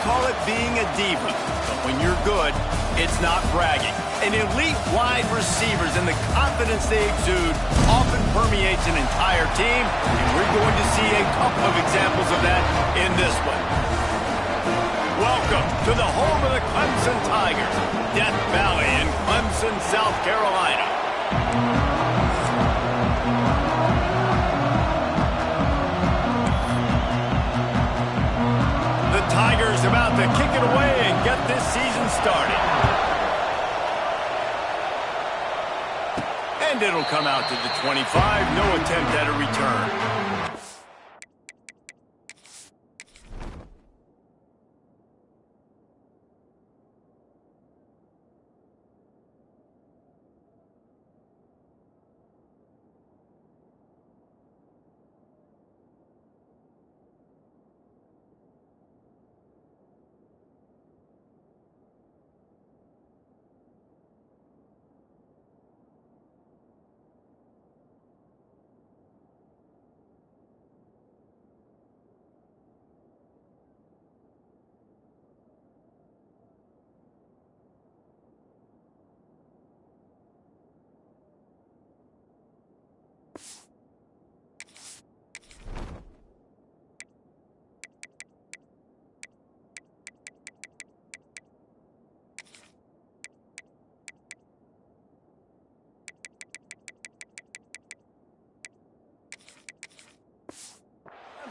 call it being a diva, but when you're good, it's not bragging. And elite wide receivers and the confidence they exude often permeates an entire team, and we're going to see a couple of examples of that in this one. Welcome to the home of the Clemson Tigers, Death Valley in Clemson, South Carolina. The Tigers about to kick it away and get this season started. And it'll come out to the 25. No attempt at a return.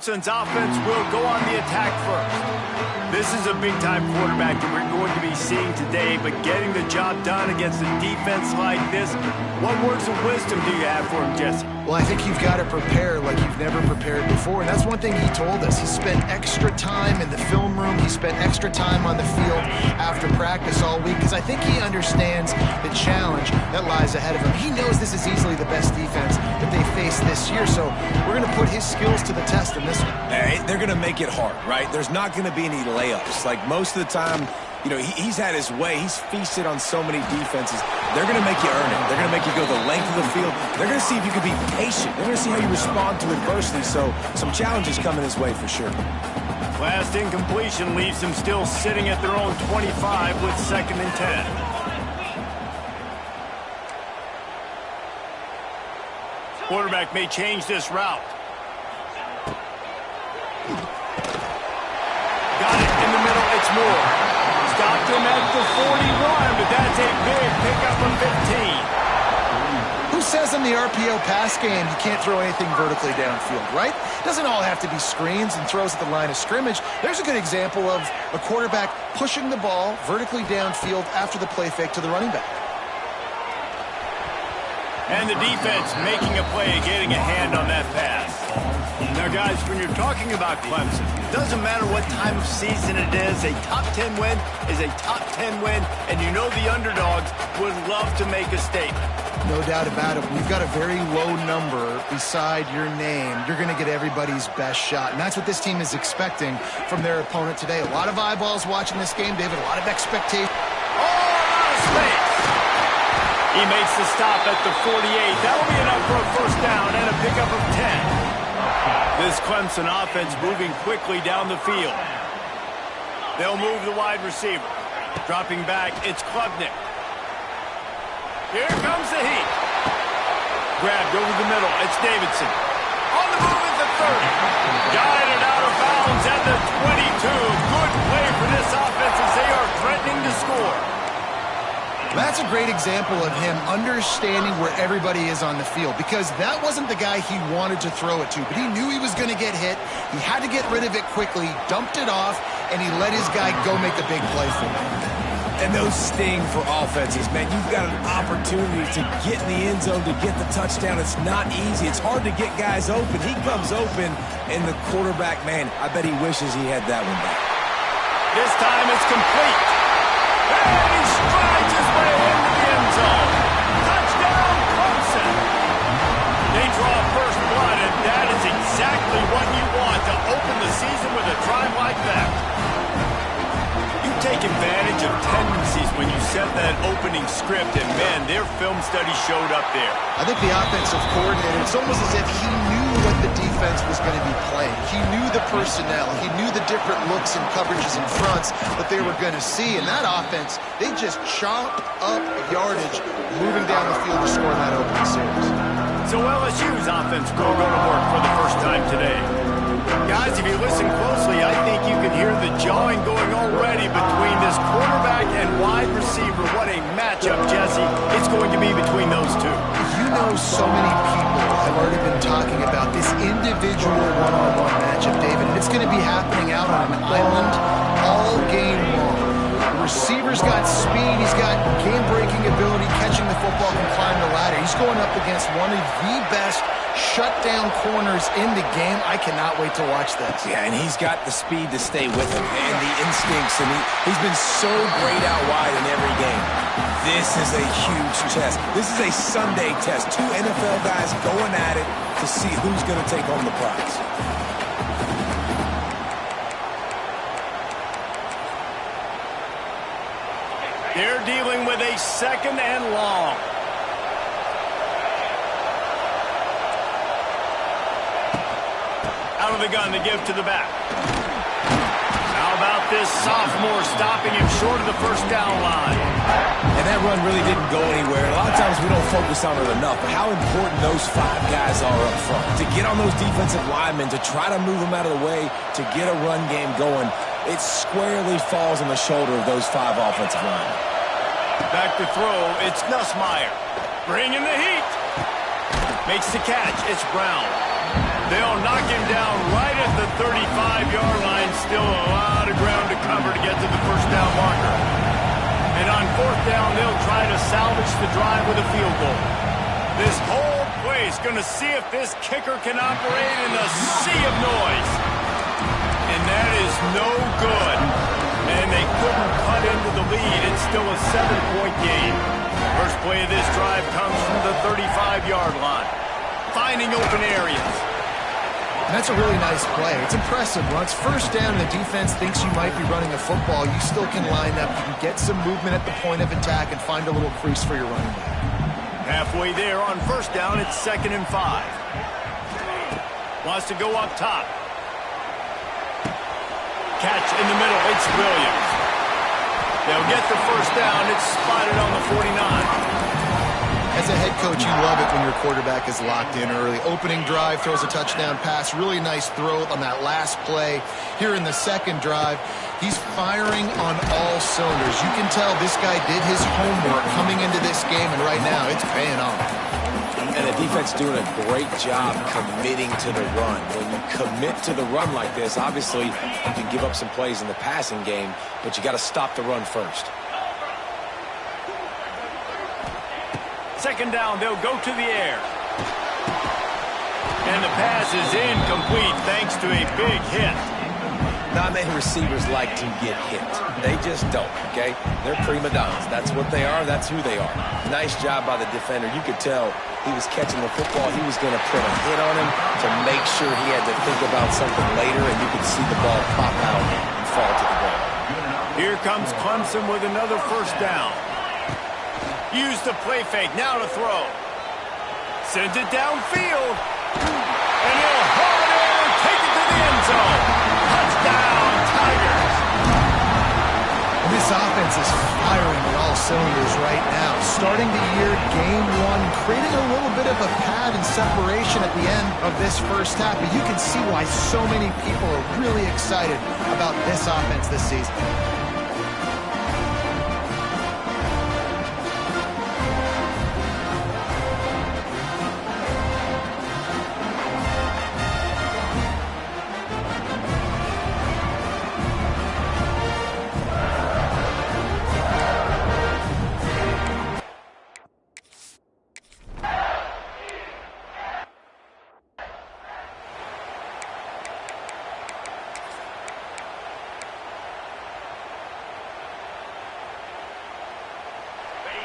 Clemson's offense will go on the attack first. This is a big-time quarterback that we're going to be seeing today, but getting the job done against a defense like this, what words of wisdom do you have for him, Jesse? Well, I think you've got to prepare like you've never prepared before, and that's one thing he told us. He spent extra time in the film room. He spent extra time on the field after practice all week, because I think he understands the challenge that lies ahead of him. He knows this is easily the best defense that they face this year, so we're going to put his skills to the test in this one. Hey, they're going to make it hard, right? There's not going to be any layups. Like, most of the time, you know, he's had his way. He's feasted on so many defenses. They're going to make you earn it. They're going to make you go the length of the field. They're going to see if you can be patient. They're going to see how you respond to adversity. So some challenges coming his way for sure. Last incompletion leaves them still sitting at their own 25 with 2nd and 10. Quarterback may change this route. Got it in the middle. It's Moore. Stopped him at the 41, but that's a big pickup of 15. Who says in the RPO pass game you can't throw anything vertically downfield, right? Doesn't all have to be screens and throws at the line of scrimmage. There's a good example of a quarterback pushing the ball vertically downfield after the play fake to the running back. And the defense making a play, getting a hand on that pass. Now, guys, when you're talking about Clemson, it doesn't matter what time of season it is. A top 10 win is a top 10 win, and you know the underdogs would love to make a statement. No doubt about it. When you've got a very low number beside your name, you're going to get everybody's best shot. And that's what this team is expecting from their opponent today. A lot of eyeballs watching this game, David, a lot of expectation. Oh, a lot of space. He makes the stop at the 48. That'll be enough for a first down and a pickup of 10. This Clemson offense moving quickly down the field. They'll move the wide receiver. Dropping back, it's Klubnik. Here comes the heat. Grabbed over the middle, it's Davidson. On the move at the 30. Guided out of bounds at the 22. Good play for this offense as they are threatening to score. That's a great example of him understanding where everybody is on the field, because that wasn't the guy he wanted to throw it to, but he knew he was going to get hit. He had to get rid of it quickly, dumped it off, and he let his guy go make a big play for him. And those sting for offenses, man. You've got an opportunity to get in the end zone, to get the touchdown. It's not easy. It's hard to get guys open. He comes open, and the quarterback, man, I bet he wishes he had that one back. This time it's complete. And he strides his way into the end zone. Touchdown, Clemson. They draw first blood, and that is exactly what you want to open the season with a drive like that. You take advantage of tendencies when you set that opening script, and man, their film study showed up there. I think the offensive coordinator, it's almost as if he knew what the defense defense was going to be playing. He knew the personnel. He knew the different looks and coverages and fronts that they were going to see. And that offense, they just chopped up yardage moving down the field to score that opening series. So LSU's offense will go to work for the first time today. Guys, if you listen closely, I think you can hear the jawing going already between this quarterback and wide receiver. What a matchup, Jesse, it's going to be between those two. You know, so many people have already been talking about this individual one-on-one matchup, David, and it's going to be happening out on an island all game long. The receiver's got speed, he's got game-breaking ability, catching the football, can climb the ladder. He's going up against one of the best shutdown corners in the game. I cannot wait to watch this. Yeah, and he's got the speed to stay with him and the instincts, and he's been so great out wide in every game. This is a huge test. This is a Sunday test. Two NFL guys going at it to see who's going to take home the prize. They're dealing with a 2nd and long. Out of the gun to give to the back. How about this sophomore stopping him short of the first down line? And that run really didn't go anywhere. A lot of times we don't focus on it enough, but how important those 5 guys are up front. To get on those defensive linemen, to try to move them out of the way, to get a run game going, it squarely falls on the shoulder of those 5 offensive linemen. Back to throw, it's Nussmeier. Bringing the heat. Makes the catch, it's Brown. They'll knock him down right at the 35-yard line. Still a lot of ground to cover to get to the first down marker. And on 4th down, they'll try to salvage the drive with a field goal. This whole play is going to see if this kicker can operate in a sea of noise. And that is no good. And they couldn't cut into the lead. It's still a 7-point game. First play of this drive comes from the 35-yard line. Finding open areas. And that's a really nice play. It's impressive. Once first down, the defense thinks you might be running a football. You still can line up. You can get some movement at the point of attack and find a little crease for your running back. Halfway there on first down, it's 2nd and 5. Wants to go up top. Catch in the middle. It's Williams. They'll get the first down. It's spotted on the 49. As a head coach, you love it when your quarterback is locked in early. Opening drive, throws a touchdown pass. Really nice throw on that last play. Here in the 2nd drive, he's firing on all cylinders. You can tell this guy did his homework coming into this game, and right now it's paying off. And the defense doing a great job committing to the run. When you commit to the run like this, obviously you can give up some plays in the passing game, but you got to stop the run first. 2nd down, they'll go to the air. And the pass is incomplete thanks to a big hit. Not many receivers like to get hit. They just don't, okay? They're prima donnas. That's what they are. That's who they are. Nice job by the defender. You could tell he was catching the football. He was going to put a hit on him to make sure he had to think about something later, and you could see the ball pop out and fall to the ground. Here comes Clemson with another first down. Use the play fake, now to throw. Sends it downfield. And he'll haul it in and take it to the end zone. Touchdown, Tigers. This offense is firing on all cylinders right now. Starting the year, game 1, creating a little bit of a pad and separation at the end of this first half. But you can see why so many people are really excited about this offense this season.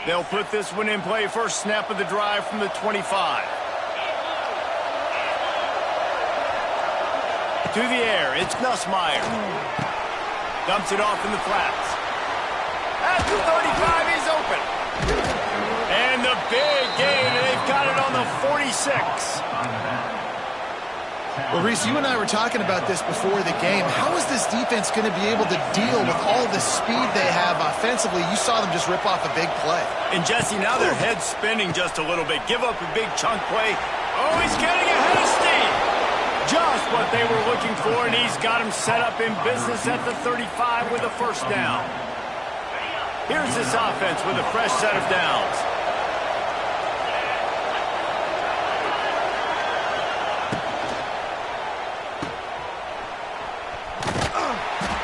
They'll put this one in play. First snap of the drive from the 25. To the air, it's Nussmeier. Dumps it off in the flats. At the 35, he's open. And the big gain, and they've got it on the 46. Well, Reese, you and I were talking about this before the game. How is this defense going to be able to deal with all the speed they have offensively? You saw them just rip off a big play. And Jesse, now their head's spinning just a little bit. Give up a big chunk play. Oh, he's getting ahead of steam. Just what they were looking for, and he's got him set up in business at the 35 with a first down. Here's this offense with a fresh set of downs.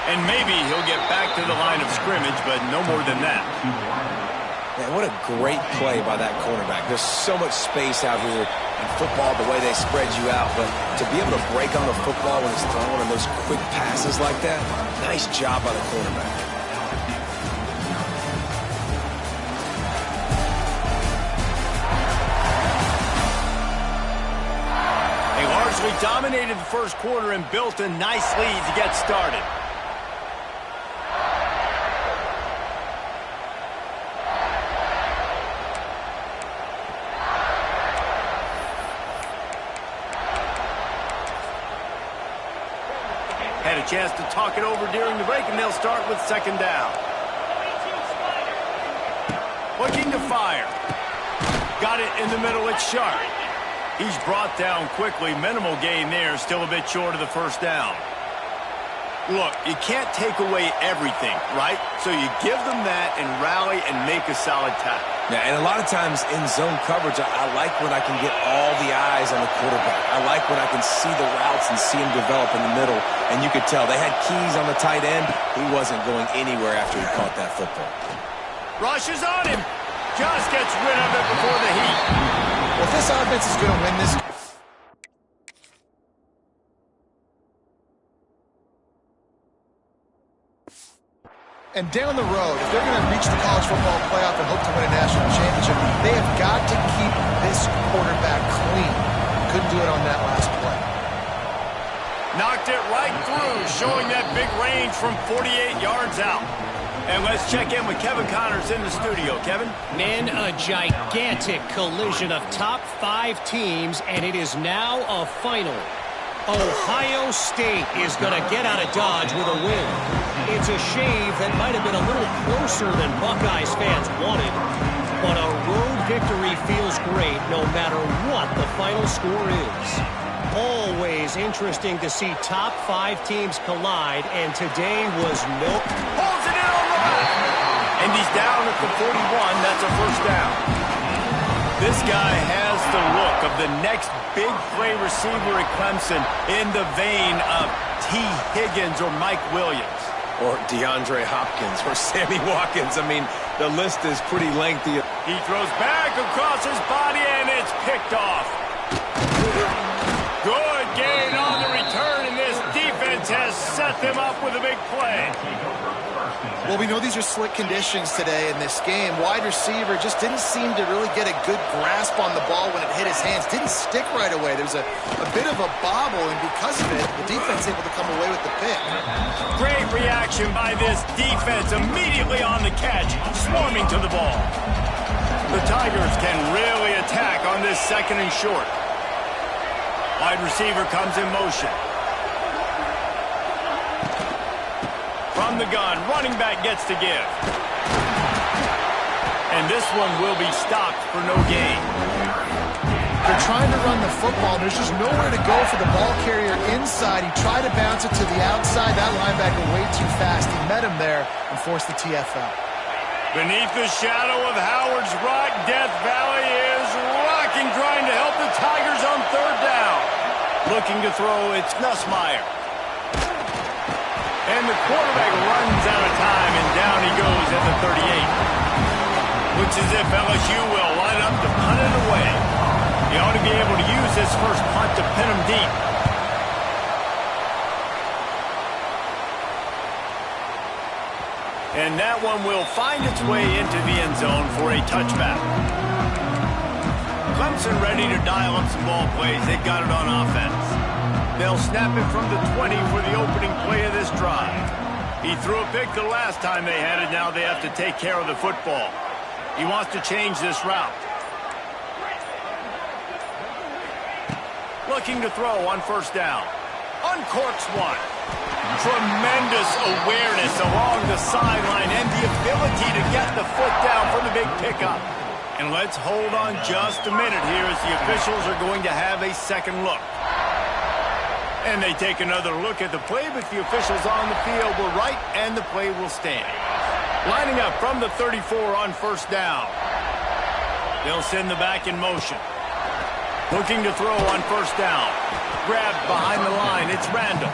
And maybe he'll get back to the line of scrimmage, but no more than that. Man, what a great play by that cornerback. There's so much space out here in football, the way they spread you out. But to be able to break on the football when it's thrown and those quick passes like that, nice job by the cornerback. They largely dominated the first quarter and built a nice lead to get started. Had a chance to talk it over during the break, and they'll start with second down. Looking to fire. Got it in the middle, it's Sharp. He's brought down quickly. Minimal gain there, still a bit short of the first down. Look, you can't take away everything, right? So you give them that and rally and make a solid tackle. Yeah, and a lot of times in zone coverage, I like when I can get all the eyes on the quarterback. I like when I can see the routes and see him develop in the middle. And you could tell they had keys on the tight end. He wasn't going anywhere after he caught that football. Rushes on him. Just gets rid of it before the heat. Well, if this offense is going to win this... And down the road, if they're going to reach the college football playoff and hope to win a national championship, they have got to keep this quarterback clean. Couldn't do it on that last play. Knocked it right through, showing that big range from 48 yards out. And let's check in with Kevin Connors in the studio. Kevin? Men, a gigantic collision of top 5 teams, and it is now a final. Ohio State is going to get out of Dodge with a win. It's a shave that might have been a little closer than Buckeyes fans wanted, but a road victory feels great no matter what the final score is. Always interesting to see top 5 teams collide, and today was no... Holds it in on the left. And he's down at the 41. That's a first down. This guy has the look of the next big play receiver at Clemson in the vein of T. Higgins or Mike Williams. Or DeAndre Hopkins or Sammy Watkins. I mean, the list is pretty lengthy. He throws back across his body, and it's picked off. Good gain on the return, and this defense has set them up with a big play. Well, we know these are slick conditions today in this game. Wide receiver just didn't seem to really get a good grasp on the ball when it hit his hands. Didn't stick right away. There's a bit of a bobble, and because of it, the defense able to come away with the pick. Great reaction by this defense immediately on the catch, swarming to the ball. The Tigers can really attack on this second and short. Wide receiver comes in motion. From the gun, running back gets to give. And this one will be stopped for no gain. They're trying to run the football. There's just nowhere to go for the ball carrier inside. He tried to bounce it to the outside. That linebacker way too fast. He met him there and forced the TFL. Beneath the shadow of Howard's Rock, Death Valley is rocking, trying to help the Tigers on third down. Looking to throw, it's Nussmeier. And the quarterback runs out of time, and down he goes at the 38. Looks as if LSU will line up to punt it away. He ought to be able to use this first punt to pin him deep. And that one will find its way into the end zone for a touchback. Clemson ready to dial up some ball plays. They've got it on offense. They'll snap it from the 20 for the opening play of this drive. He threw a pick the last time they had it. Now they have to take care of the football. He wants to change this route. Looking to throw on first down. Uncorks one. Tremendous awareness along the sideline and the ability to get the foot down for the big pickup. And let's hold on just a minute here as the officials are going to have a second look. And they take another look at the play, but the officials on the field were right, and the play will stand. Lining up from the 34 on first down. They'll send the back in motion. Looking to throw on first down. Grabbed behind the line. It's Randall.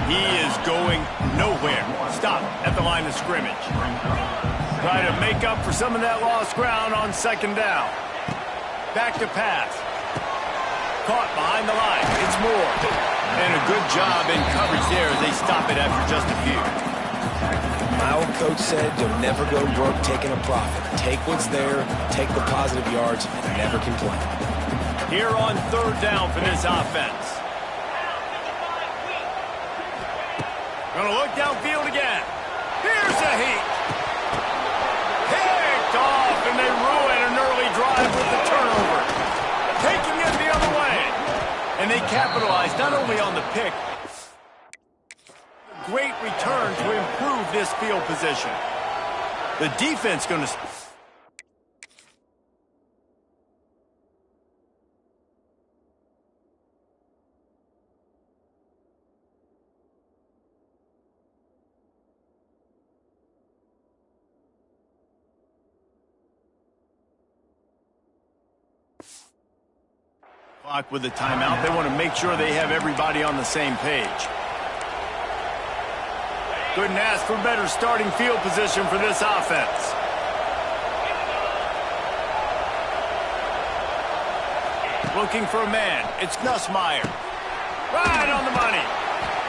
He is going nowhere. Stop at the line of scrimmage. Try to make up for some of that lost ground on second down. Back to pass. Caught behind the line. It's Moore. And a good job in coverage there as they stop it after just a few. My old coach said you'll never go broke taking a profit. Take what's there, take the positive yards, and never complain. Here on third down for this offense. Gonna look downfield again. Here's a heat. Picked off, and they ruin an early drive with the turnover. Taking it the other way. And they capitalize not only on the pick, great return to improve this field position. The defense going to... Clock with the timeout. They want to make sure they have everybody on the same page. Couldn't ask for better starting field position for this offense. Looking for a man. It's Nussmeier. Right on the money.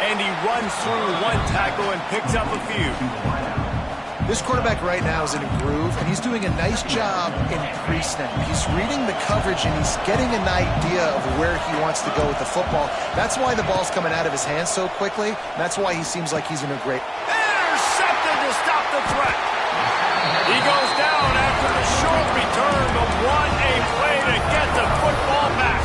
And he runs through one tackle and picks up a few. This quarterback right now is in a groove, and he's doing a nice job in pre-snap. He's reading the coverage, and he's getting an idea of where he wants to go with the football. That's why the ball's coming out of his hands so quickly. That's why he seems like he's in a great... Intercepted to stop the threat. He goes down after the short return, but what a play to get the football back.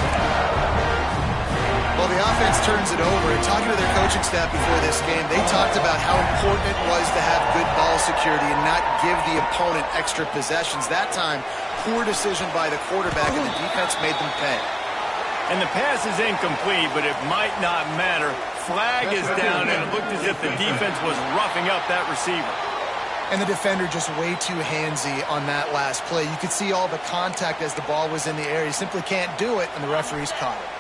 Well, the offense turns it over. And talking to their coaching staff before this game, they talked about how important it was to have good ball security and not give the opponent extra possessions. That time, poor decision by the quarterback, and the defense made them pay. And the pass is incomplete, but it might not matter. Flag is down, and it looked as if the defense was roughing up that receiver. And the defender just way too handsy on that last play. You could see all the contact as the ball was in the air. You simply can't do it, and the referees caught it.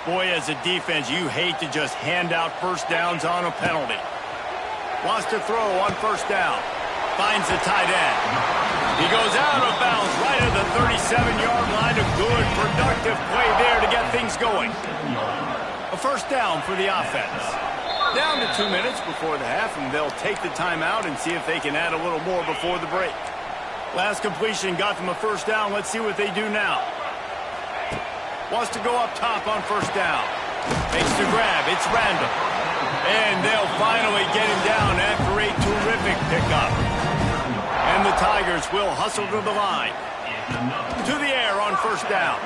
Boy, as a defense, you hate to just hand out first downs on a penalty. Wants to throw on first down. Finds the tight end. He goes out of bounds right at the 37-yard line. A good, productive play there to get things going. A first down for the offense. Down to 2 minutes before the half, and they'll take the timeout and see if they can add a little more before the break. Last completion got them a first down. Let's see what they do now. Wants to go up top on first down. Makes the grab. It's Randall. And they'll finally get him down after a terrific pickup. And the Tigers will hustle to the line. To the air on first down.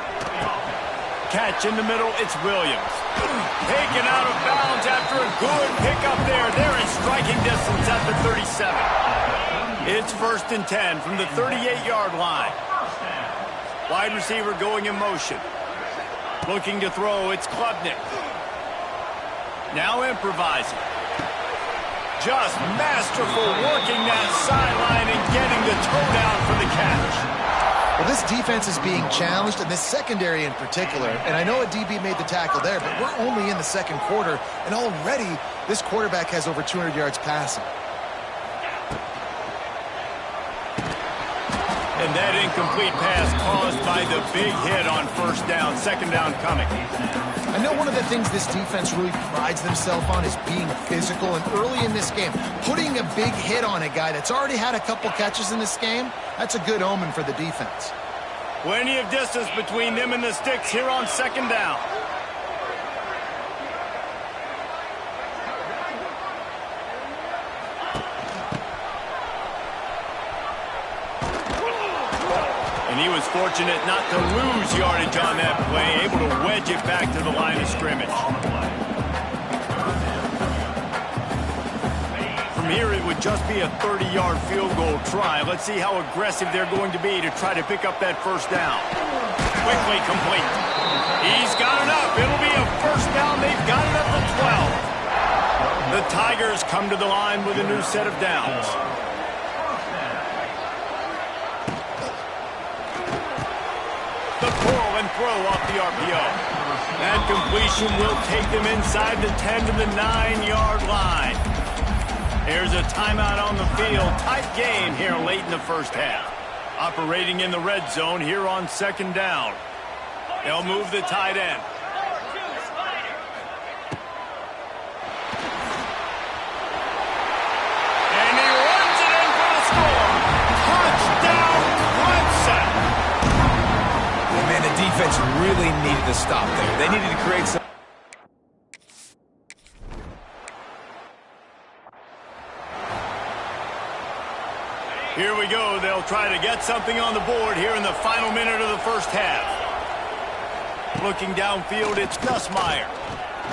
Catch in the middle. It's Williams. Taken out of bounds after a good pickup there. They're in striking distance at the 37. It's 1st and 10 from the 38-yard line. Wide receiver going in motion. Looking to throw, it's Klubnik. Now improvising. Just masterful working that sideline and getting the toe down for the catch. Well, this defense is being challenged, and this secondary in particular. And I know a DB made the tackle there, but we're only in the second quarter, and already this quarterback has over 200 yards passing. And that incomplete pass caused by the big hit on first down. Second down coming. I know one of the things this defense really prides themselves on is being physical. And early in this game, putting a big hit on a guy that's already had a couple catches in this game, that's a good omen for the defense. Plenty of distance between them and the sticks here on second down. And he was fortunate not to lose yardage on that play, able to wedge it back to the line of scrimmage. From here, it would just be a 30-yard field goal try. Let's see how aggressive they're going to be to try to pick up that first down. Quickly complete. He's got it up. It'll be a first down. They've got it up to 12. The Tigers come to the line with a new set of downs. The pull and throw off the RPO. That completion will take them inside the 10 to the 9-yard line. Here's a timeout on the field. Tight game here late in the first half. Operating in the red zone here on second down. They'll move the tight end. And he runs it in for the score. Touchdown, Clemson. Man, the defense really needed to stop there. They needed to create some... Here we go. They'll try to get something on the board here in the final minute of the first half. Looking downfield, it's Nussmeier.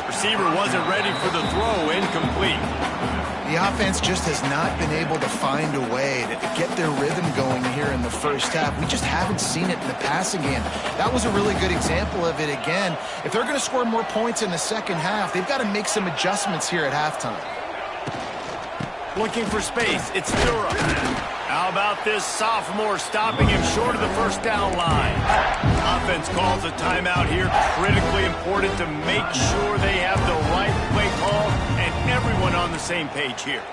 Receiver wasn't ready for the throw, incomplete. The offense just has not been able to find a way to get their rhythm going here in the first half. We just haven't seen it in the passing game. That was a really good example of it again. If they're going to score more points in the second half, they've got to make some adjustments here at halftime. Looking for space, it's Durham. How about this sophomore stopping him short of the first down line? Offense calls a timeout here. Critically important to make sure they have the right play call and everyone on the same page here.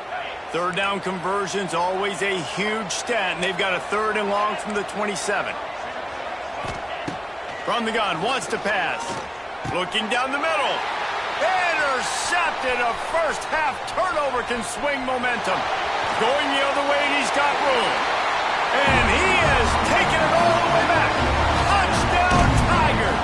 Third down conversion's always a huge stat, and they've got a 3rd and long from the 27. From the gun, wants to pass. Looking down the middle. Intercepted. A first half turnover can swing momentum. Going the other way, and he's got room. And he has taken it all the way back. Touchdown, Tigers.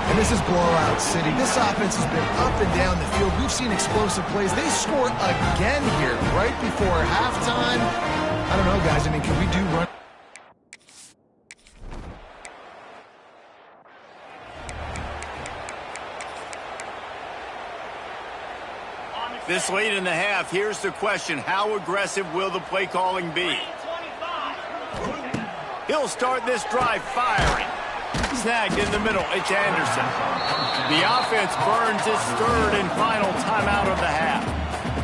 And this is blowout city. This offense has been up and down the field. We've seen explosive plays. They score again here right before halftime. I don't know, guys. I mean, can we do run? This late in the half, here's the question. How aggressive will the play calling be? He'll start this drive firing. Snagged in the middle. It's Anderson. The offense burns its 3rd and final timeout of the half.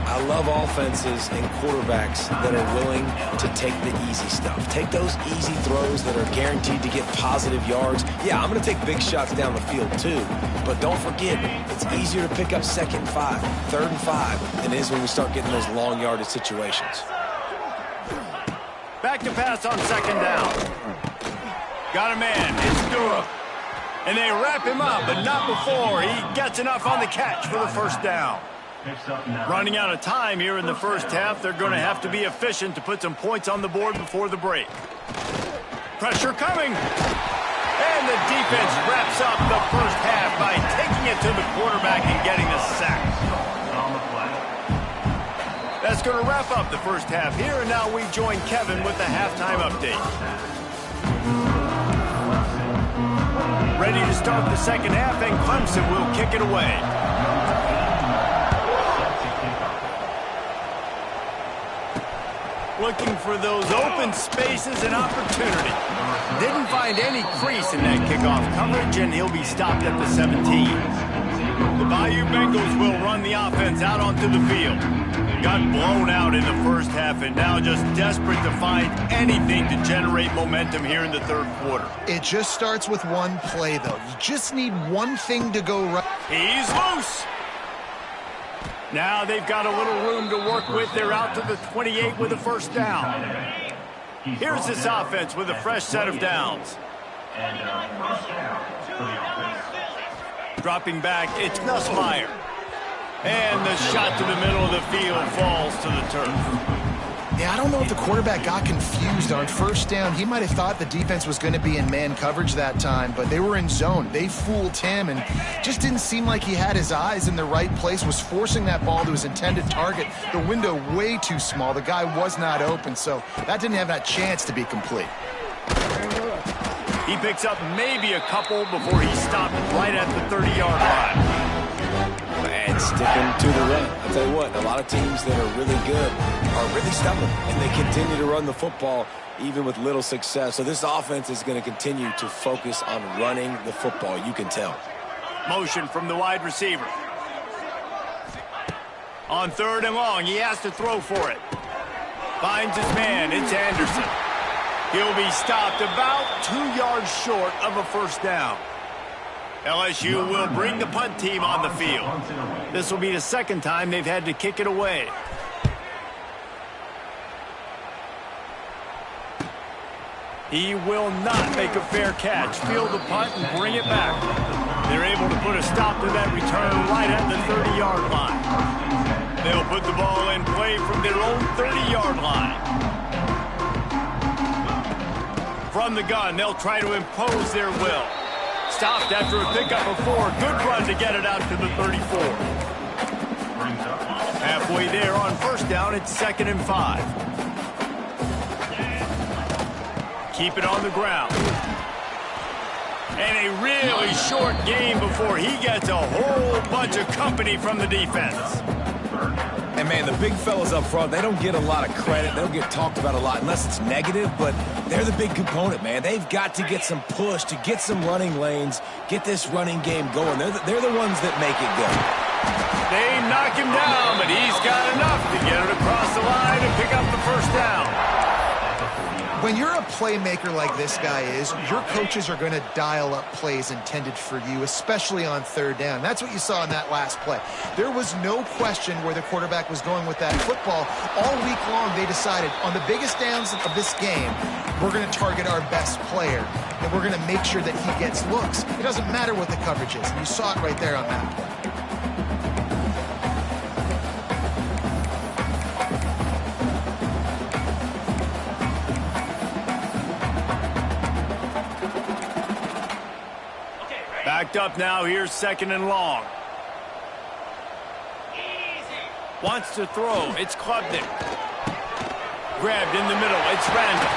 I love offenses and quarterbacks that are willing to take the easy stuff. Take those easy throws that are guaranteed to get positive yards. Yeah, I'm going to take big shots down the field too. But don't forget, it's easier to pick up 2nd and 5, 3rd and 5 than it is when we start getting those long yardage situations. Back to pass on 2nd down. Got a man. It's Durham. And they wrap him up, but not before he gets enough on the catch for the first down. Running out of time here in the first half. They're going to have to be efficient to put some points on the board before the break. Pressure coming. And the defense wraps up the first half by taking it to the quarterback and getting a sack. That's going to wrap up the first half here, and now we join Kevin with the halftime update. Ready to start the second half, and Clemson will kick it away. Looking for those open spaces and opportunity. Didn't find any crease in that kickoff coverage, and he'll be stopped at the 17. The Bayou Bengals will run the offense out onto the field. Got blown out in the first half, and now just desperate to find anything to generate momentum here in the 3rd quarter. It just starts with one play, though. You just need one thing to go right. He's loose. Now they've got a little room to work with. They're out to the 28 with a first down. Here's this offense with a fresh set of downs. Dropping back, it's Nussmeier. And the shot to the middle of the field falls to the turf. Yeah, I don't know if the quarterback got confused on first down. He might have thought the defense was going to be in man coverage that time, but they were in zone. They fooled him and just didn't seem like he had his eyes in the right place, was forcing that ball to his intended target. The window way too small. The guy was not open, so that didn't have that chance to be complete. He picks up maybe a couple before he's stopped right at the 30-yard line. And sticking to the run. I'll tell you what, a lot of teams that are really good are really stubborn, and they continue to run the football even with little success. So this offense is going to continue to focus on running the football, you can tell. Motion from the wide receiver. On 3rd and long, he has to throw for it. Finds his man, it's Anderson. He'll be stopped about 2 yards short of a first down. LSU will bring the punt team on the field. This will be the second time they've had to kick it away. He will not make a fair catch. Field the punt and bring it back. They're able to put a stop to that return right at the 30-yard line. They'll put the ball in play from their own 30-yard line. From the gun, they'll try to impose their will. Stopped after a pickup of 4. Good run to get it out to the 34. Halfway there on first down, it's 2nd and 5. Keep it on the ground. And a really short game before he gets a whole bunch of company from the defense. And, man, the big fellas up front, they don't get a lot of credit. They don't get talked about a lot unless it's negative, but they're the big component, man. They've got to get some push, to get some running lanes, get this running game going. They're the ones that make it go. They knock him down, but he's got enough to get it across the line and pick up the first down. When you're a playmaker like this guy is, your coaches are going to dial up plays intended for you, especially on 3rd down. That's what you saw in that last play. There was no question where the quarterback was going with that football. All week long, they decided on the biggest downs of this game, we're going to target our best player, and we're going to make sure that he gets looks. It doesn't matter what the coverage is. And you saw it right there on that play. Backed up now, here's 2nd and long. Wants to throw, it's Klubnik. Grabbed in the middle, it's Randall.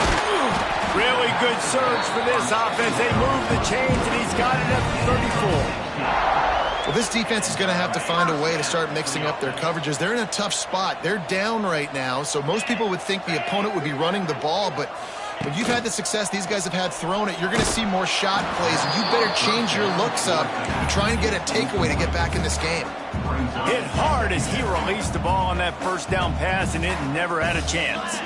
Really good surge for this offense. They move the chains, and he's got it at the 34. Well, this defense is going to have to find a way to start mixing up their coverages. They're in a tough spot. They're down right now, so most people would think the opponent would be running the ball, but when you've had the success these guys have had throwing it, you're going to see more shot plays, and you better change your looks up and try and get a takeaway to get back in this game. Hit hard as he released the ball on that first down pass, and it never had a chance.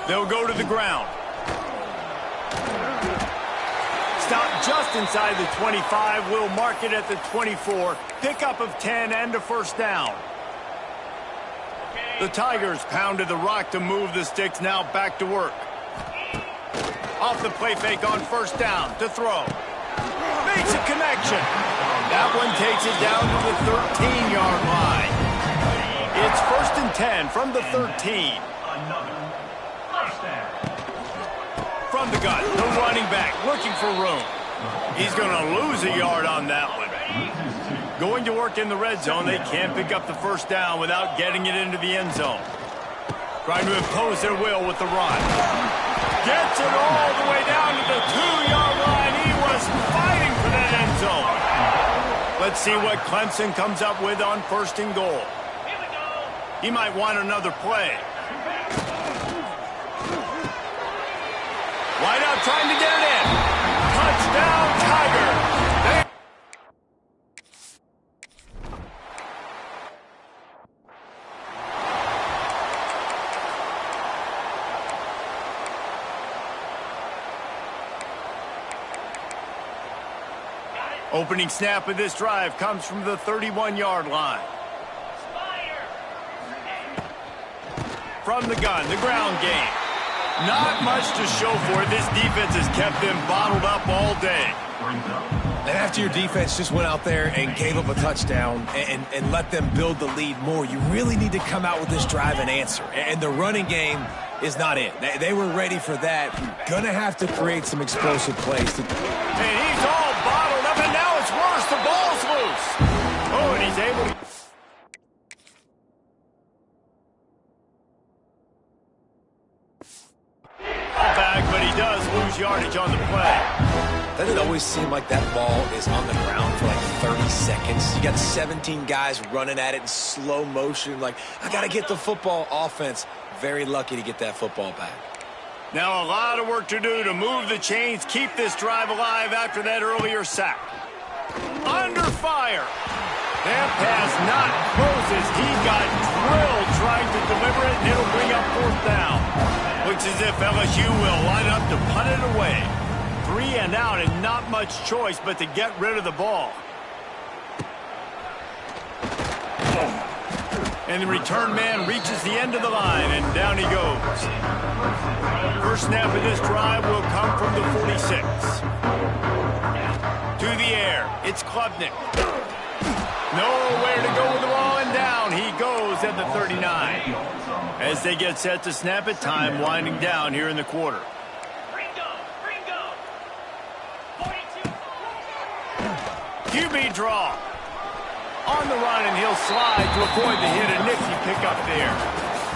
They'll go to the ground. Stop just inside the 25. We'll mark it at the 24. Pickup of 10 and a first down. The Tigers pounded the rock to move the sticks, now back to work. Off the play fake on first down to throw. Makes a connection. That one takes it down to the 13-yard line. It's 1st and 10 from the 13. From the gun, the running back looking for room. He's going to lose a yard on that one. Going to work in the red zone, they can't pick up the first down without getting it into the end zone. Trying to impose their will with the run. Gets it all the way down to the 2-yard line. He was fighting for that end zone. Let's see what Clemson comes up with on 1st and goal. He might want another play. Wide out trying to get it in. Touchdown, Tigers. Opening snap of this drive comes from the 31-yard line. From the gun, the ground game. Not much to show for it. This defense has kept them bottled up all day. And after your defense just went out there and gave up a touchdown and let them build the lead more, you really need to come out with this drive and answer. And the running game is not it. They were ready for that. Gonna have to create some explosive plays. And he's all bottled up, and now it's worse. The ball's loose. Oh, and he's able to... lose yardage on the play. Doesn't it always seem like that ball is on the ground for like 30 seconds? You got 17 guys running at it in slow motion. Like, I got to get the football. Offense, very lucky to get that football back. Now a lot of work to do to move the chains, keep this drive alive after that earlier sack. Under fire. That pass not closes. He got drilled trying to deliver it, and it'll bring up 4th down. Looks as if LSU will line up to punt it away. 3 and out, and not much choice but to get rid of the ball. And the return man reaches the end of the line, and down he goes. First snap of this drive will come from the 46. To the air, it's Klubnik. Nowhere to go with the ball, and down he goes at the 39. As they get set to snap it, time winding down here in the quarter. QB draw. On the run, and he'll slide to avoid the hit, a nifty pickup there.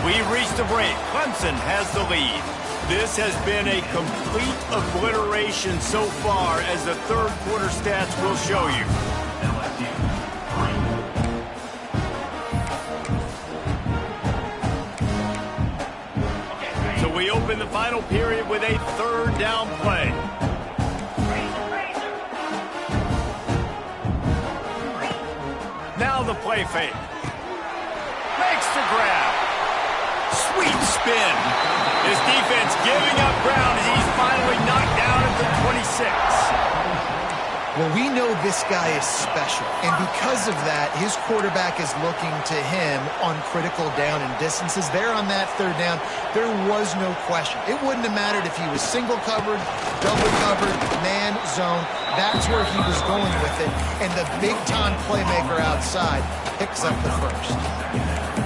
We've reached the break. Clemson has the lead. This has been a complete obliteration so far, as the third quarter stats will show you. So we open the final period with a 3rd down play. Now the play fake. Makes the grab. Sweet spin. His defense giving up ground as he's finally knocked down at the 26. Well, we know this guy is special, and because of that, his quarterback is looking to him on critical down and distances. There on that 3rd down, there was no question. It wouldn't have mattered if he was single covered, double covered, man, zone. That's where he was going with it, and the big-time playmaker outside picks up the first.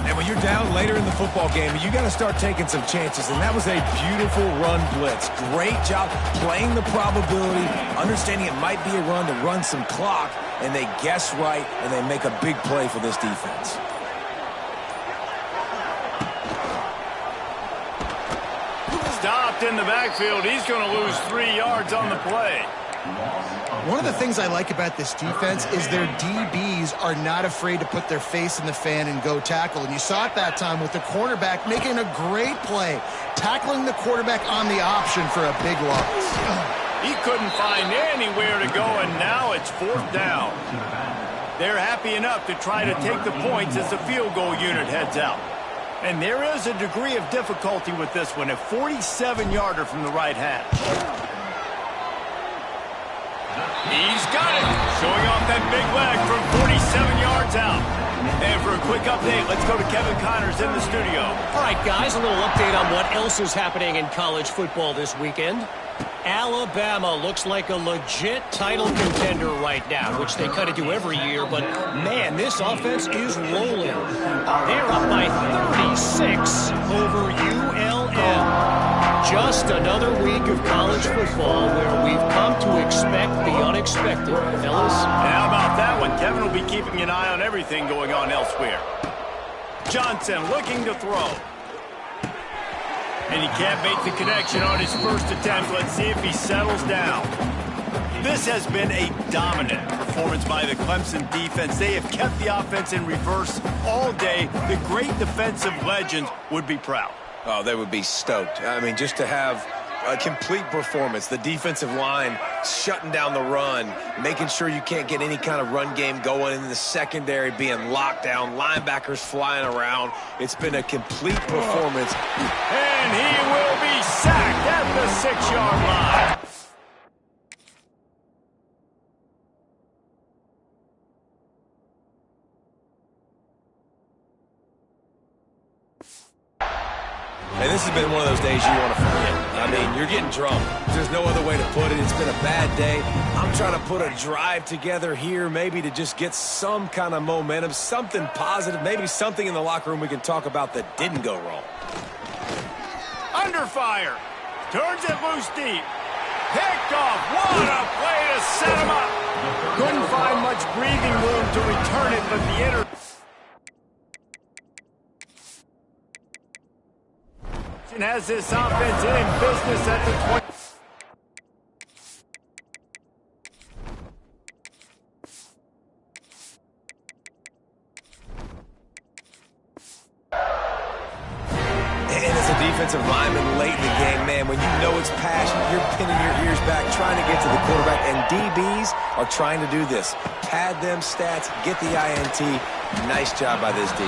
And when you're down later in the football game, you got to start taking some chances, and that was a beautiful run blitz. Great job playing the probability, understanding it might be a run to run some clock, and they guess right, and they make a big play for this defense. Stopped in the backfield. He's going to lose 3 yards on the play. One of the things I like about this defense is their DBs are not afraid to put their face in the fan and go tackle. And you saw it that time with the cornerback making a great play, tackling the quarterback on the option for a big loss. He couldn't find anywhere to go, and now it's 4th down. They're happy enough to try to take the points as the field goal unit heads out. And there is a degree of difficulty with this one, a 47-yarder from the right hash. He's got it, showing off that big leg from 47 yards out. And for a quick update, let's go to Kevin Connors in the studio. All right, guys, a little update on what else is happening in college football this weekend. Alabama looks like a legit title contender right now, which they kind of do every year, but man, this offense is rolling. They're up by 36 over ULM. Just another week of college football where we've come to expect the unexpected, fellas. And how about that one? Kevin will be keeping an eye on everything going on elsewhere. Johnson looking to throw. And he can't make the connection on his first attempt. Let's see if he settles down. This has been a dominant performance by the Clemson defense. They have kept the offense in reverse all day. The great defensive legends would be proud. Oh, they would be stoked. I mean, just to have a complete performance. The defensive line shutting down the run, making sure you can't get any kind of run game going, in the secondary being locked down, linebackers flying around. It's been a complete performance. And he will be sacked at the 6-yard line. And this has been one of those days you want to forget. I mean, you're getting drunk. There's no other way to put it. It's been a bad day. I'm trying to put a drive together here, maybe to just get some kind of momentum, something positive, maybe something in the locker room we can talk about that didn't go wrong. Under fire. Turns it loose deep. Picked off. What a play to set him up. Couldn't find much breathing room to return it, but the has this offense in business at the 20. defensive lineman late in the game, man, when you know it's passion, you're pinning your ears back, trying to get to the quarterback, and DBs are trying to do this. Pad them stats, get the INT. Nice job by this D.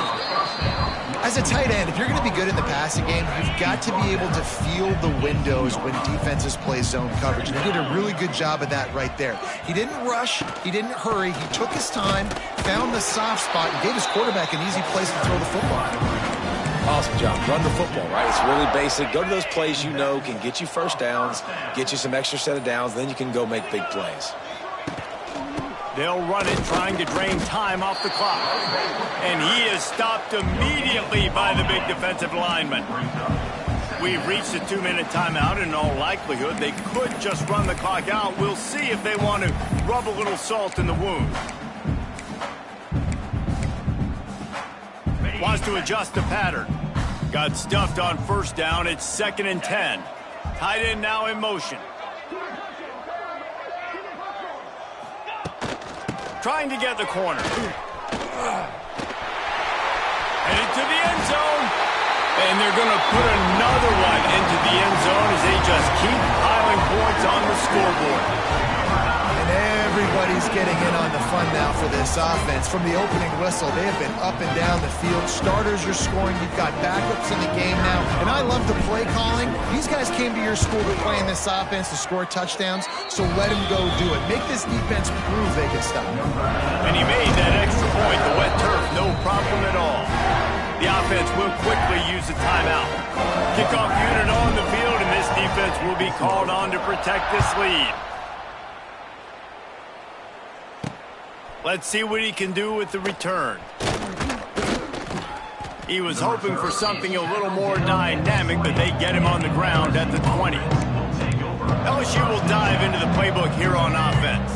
As a tight end, if you're going to be good in the passing game, you've got to be able to feel the windows when defenses play zone coverage. And he did a really good job of that right there. He didn't rush. He didn't hurry. He took his time, found the soft spot, and gave his quarterback an easy place to throw the football. Awesome job. Run the football, right? It's really basic. Go to those plays you know can get you first downs, get you some extra set of downs, then you can go make big plays. They'll run it, trying to drain time off the clock. And he is stopped immediately by the big defensive lineman. We've reached a 2-minute timeout. In all likelihood, they could just run the clock out. We'll see if they want to rub a little salt in the wound. Wants to adjust the pattern. Got stuffed on first down. It's 2nd and 10. Tight end now in motion. Trying to get the corner. Headed to the end zone. And they're going to put another one into the end zone as they just keep piling points on the scoreboard. And everybody's getting in on the fun now for this offense. From the opening whistle, they have been up and down the field. Starters are scoring. You've got backups in the game now. And I love the play calling. These guys came to your school to play in this offense to score touchdowns, so let them go do it. Make this defense prove they can stop. And he made that extra point. The wet turf, no problem at all. The offense will quickly use a timeout. Kickoff unit on the field, and this defense will be called on to protect this lead. Let's see what he can do with the return. He was hoping for something a little more dynamic, but they get him on the ground at the 20. LSU will dive into the playbook here on offense.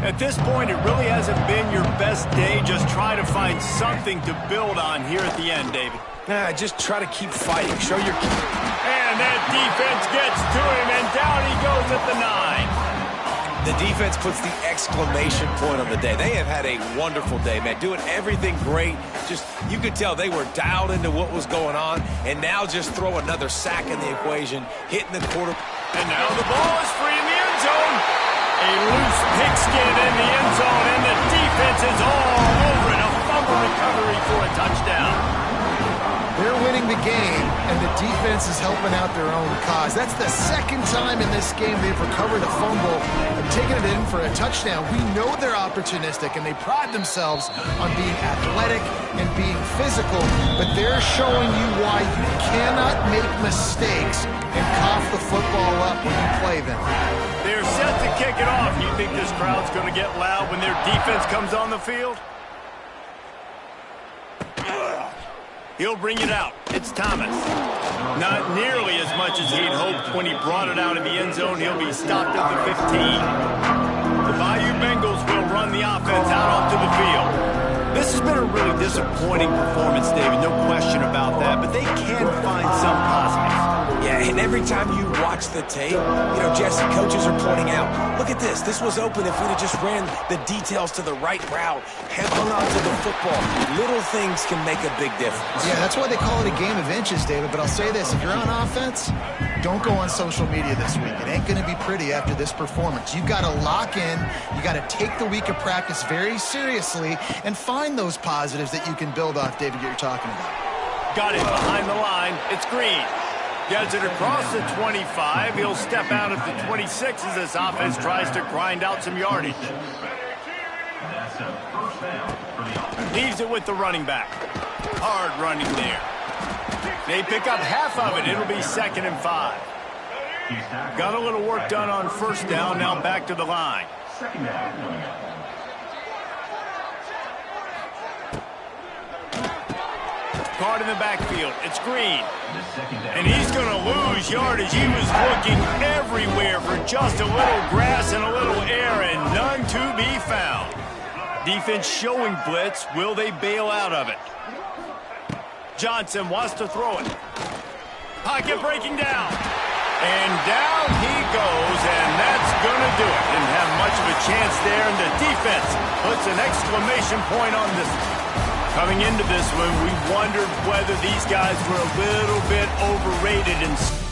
At this point, it really hasn't been your best day. Just try to find something to build on here at the end, David. Just try to keep fighting. Show your... And that defense gets to him, and down he goes at the 9. The defense puts the exclamation point on the day. They have had a wonderful day, man. Doing everything great. Just, you could tell they were dialed into what was going on. And now just throw another sack in the equation, hitting the quarter. And now the ball is free in the end zone. A loose pigskin in the end zone, and the defense is all over it. A fumble recovery for a touchdown. They're winning the game, and the defense is helping out their own cause. That's the second time in this game they've recovered a fumble and taken it in for a touchdown. We know they're opportunistic, and they pride themselves on being athletic and being physical, but they're showing you why you cannot make mistakes and cough the football up when you play them. They're set to kick it off. You think this crowd's going to get loud when their defense comes on the field? He'll bring it out. It's Thomas. Not nearly as much as he'd hoped when he brought it out in the end zone. He'll be stopped at the 15. The Bayou Bengals will run the offense out onto the field. This has been a really disappointing performance, David. No question about that. But they can find some positives. Yeah, and every time you watch the tape, Jesse, coaches are pointing out, look at this. This was open if we'd have just ran the details to the right route, hung on to the football. Little things can make a big difference. Yeah, that's why they call it a game of inches, David. But I'll say this, if you're on offense, don't go on social media this week. It ain't going to be pretty after this performance. You've got to lock in. You got to take the week of practice very seriously and find those positives that you can build off, David, you're talking about. Got it behind the line. It's Green. Gets it across the 25. He'll step out at the 26 as this offense tries to grind out some yardage. Leaves it with the running back. Hard running there. They pick up half of it. It'll be 2nd and 5. Got a little work done on first down. Now back to the line. Guard in the backfield. It's Green. And he's going to lose yardage. He was looking everywhere for just a little grass and a little air, and none to be found. Defense showing blitz. Will they bail out of it? Johnson wants to throw it. Pocket breaking down. And down he goes, and that's going to do it. Didn't have much of a chance there, and the defense puts an exclamation point on this. Coming into this one, we wondered whether these guys were a little bit overrated and